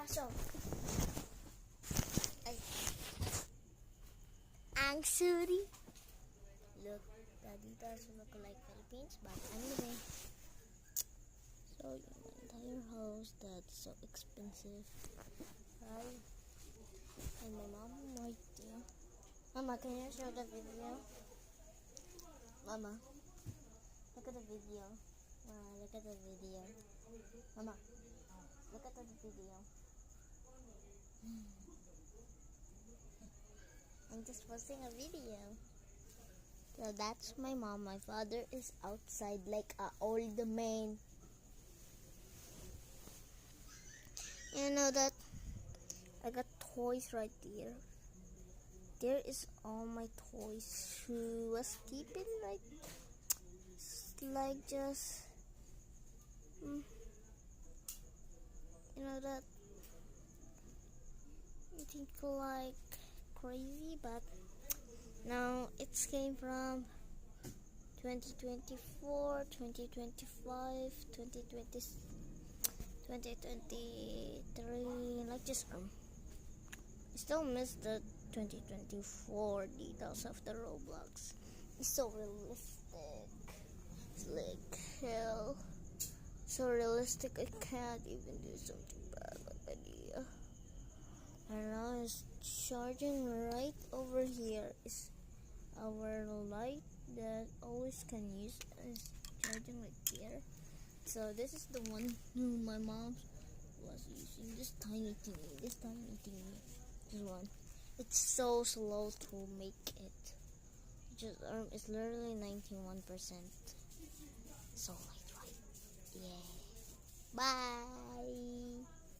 So, ang sorry. Look, daddy does look like Philippines, but anyway. So, your entire house, that's so expensive. Right? And my mom right there. Mama, can you show the video? Mama, look at the video. Mama, look at the video. Mama, look at the video. I'm just posting a video. So that's my mom. My father is outside like an old man. You know that I got toys right there. There is all my toys. Who was keeping like just you know that you think like crazy, but now it's came from 2024, 2025, 2020, 2023, like just I still miss the 2024 details of the Roblox. It's so realistic. It's like hell. So realistic I can't even do something bad like idea. And now it's charging right over here. Is our light that always can use is charging right here. So this is the one who my mom was using. This tiny thingy. This one. It's so slow to make it. Just it's literally 91%. So light, right? Yeah. Bye.